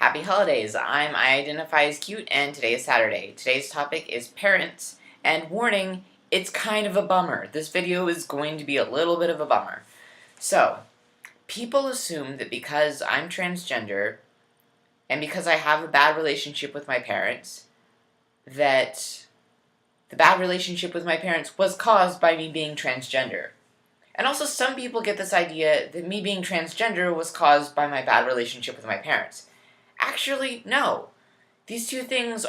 Happy holidays! I'm iidentifyascute, and today is Saturday. Today's topic is parents, and warning, it's kind of a bummer. This video is going to be a little bit of a bummer. So, people assume that because I'm transgender, and because I have a bad relationship with my parents, that the bad relationship with my parents was caused by me being transgender. And also, some people get this idea that me being transgender was caused by my bad relationship with my parents. Actually, no. These two things,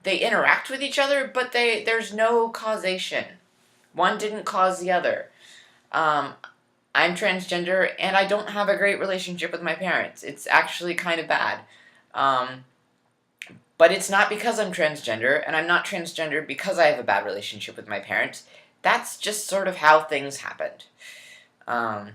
they interact with each other, but there's no causation. One didn't cause the other. I'm transgender, and I don't have a great relationship with my parents. It's actually kind of bad. But it's not because I'm transgender, and I'm not transgender because I have a bad relationship with my parents. That's just sort of how things happened. That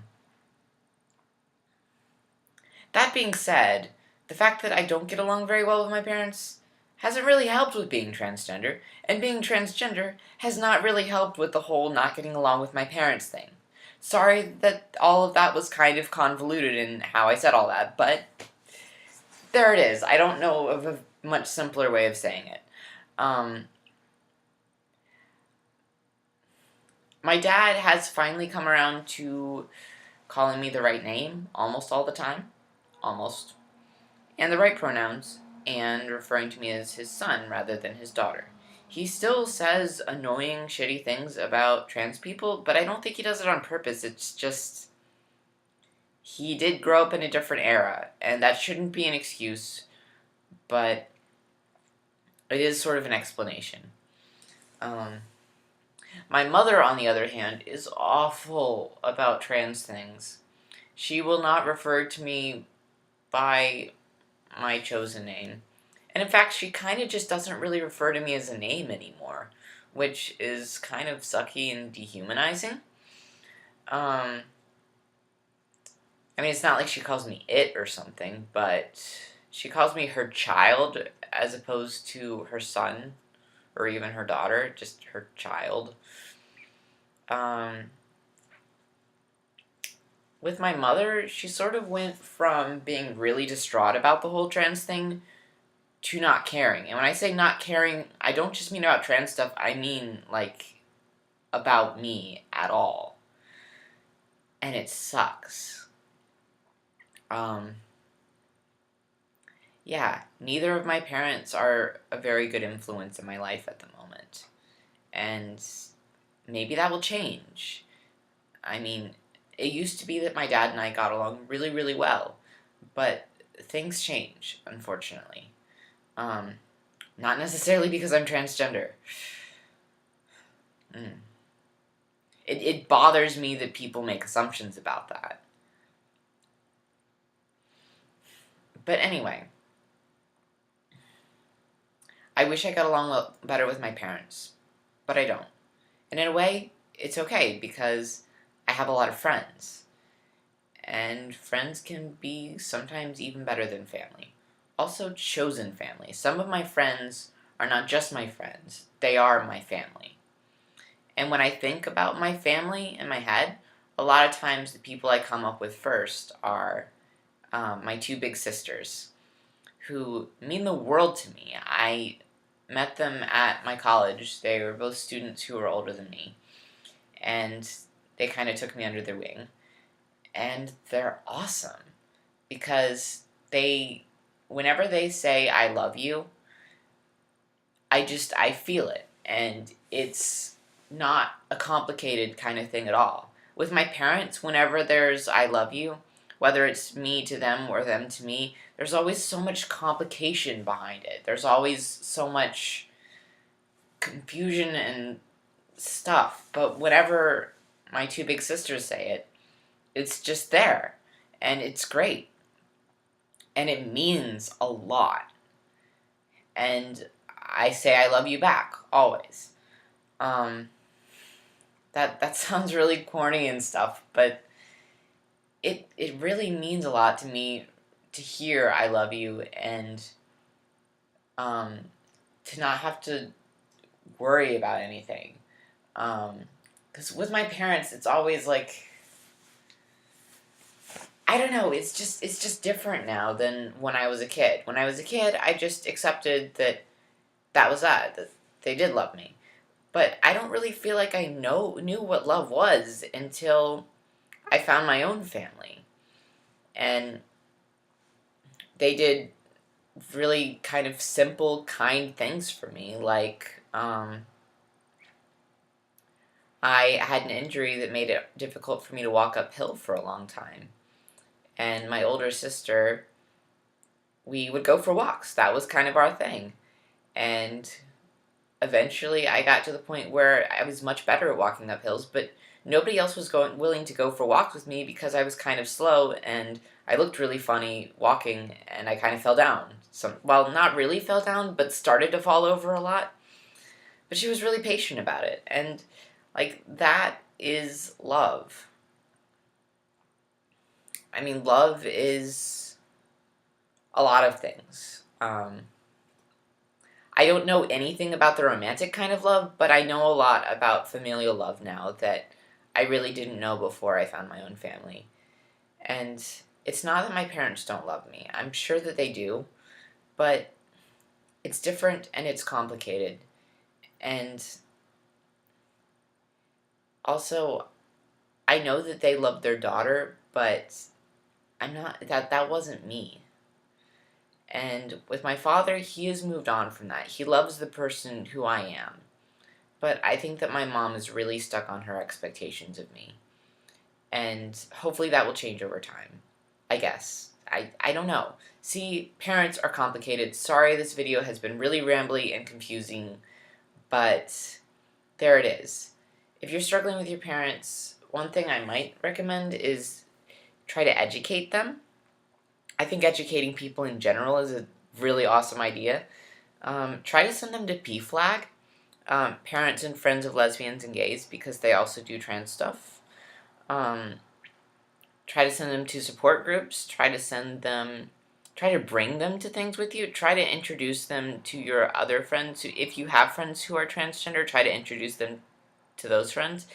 being said, the fact that I don't get along very well with my parents hasn't really helped with being transgender, and being transgender has not really helped with the whole not getting along with my parents thing. Sorry that all of that was kind of convoluted in how I said all that, but there it is. I don't know of a much simpler way of saying it. My dad has finally come around to calling me the right name almost all the time. Almost. And the right pronouns, and referring to me as his son rather than his daughter. He still says annoying, shitty things about trans people, but I don't think he does it on purpose. It's just, he did grow up in a different era, and that shouldn't be an excuse, but it is sort of an explanation. My mother, on the other hand, is awful about trans things. She will not refer to me by my chosen name. And in fact, she kind of just doesn't really refer to me as a name anymore, which is kind of sucky and dehumanizing. I mean, it's not like she calls me it or something, but she calls me her child as opposed to her son or even her daughter, just her child. With my mother, she sort of went from being really distraught about the whole trans thing to not caring. And when I say not caring, I don't just mean about trans stuff, I mean, like, about me at all. And it sucks. Yeah, neither of my parents are a very good influence in my life at the moment. And maybe that will change. I mean, it used to be that my dad and I got along really, really well, but things change, unfortunately. Not necessarily because I'm transgender. It bothers me that people make assumptions about that. But anyway, I wish I got along better with my parents, but I don't. And in a way, it's okay, because I have a lot of friends. And friends can be sometimes even better than family. Also, chosen family. Some of my friends are not just my friends, they are my family. And when I think about my family in my head, a lot of times the people I come up with first are my two big sisters, who mean the world to me. I met them at my college. They were both students who were older than me, and they kind of took me under their wing. And they're awesome, because whenever they say I love you, I feel it, and it's not a complicated kind of thing at all. With my parents, whenever there's I love you, whether it's me to them or them to me, there's always so much complication behind it. There's always so much confusion and stuff. But whenever my two big sisters say it, it's just there. And it's great. And it means a lot. And I say I love you back, always. That sounds really corny and stuff, but it really means a lot to me to hear I love you, and to not have to worry about anything. Because with my parents, it's always like, I don't know. It's just different now than when I was a kid. When I was a kid, I just accepted that was that they did love me. But I don't really feel like I knew what love was until I found my own family, and they did really kind of simple, kind things for me. Like, I had an injury that made it difficult for me to walk uphill for a long time. And my older sister, we would go for walks. That was kind of our thing. And eventually I got to the point where I was much better at walking up hills, but nobody else was willing to go for walks with me because I was kind of slow and I looked really funny walking and I kind of fell down. Well, not really fell down, but started to fall over a lot. But she was really patient about it. And like that is love. I mean, love is a lot of things. I don't know anything about the romantic kind of love, but I know a lot about familial love now that I really didn't know before I found my own family. And it's not that my parents don't love me. I'm sure that they do, but it's different and it's complicated. And also, I know that they love their daughter, but I'm not that wasn't me. And with my father, he has moved on from that. He loves the person who I am. But I think that my mom is really stuck on her expectations of me. And hopefully that will change over time. I guess. I don't know. See, parents are complicated. Sorry this video has been really rambly and confusing, but there it is. If you're struggling with your parents, one thing I might recommend is try to educate them. I think educating people in general is a really awesome idea. Try to send them to PFLAG, Parents and Friends of Lesbians and Gays, because they also do trans stuff. Try to send them to support groups. Try to bring them to things with you. Try to introduce them to your other friends. If you have friends who are transgender, try to introduce them to those friends.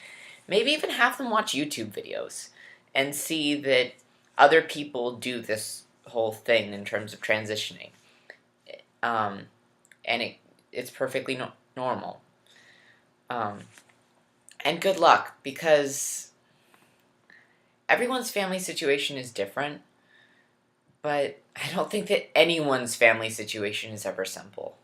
Maybe even have them watch YouTube videos and see that other people do this whole thing in terms of transitioning. And it's perfectly normal. And good luck, because everyone's family situation is different, but I don't think that anyone's family situation is ever simple.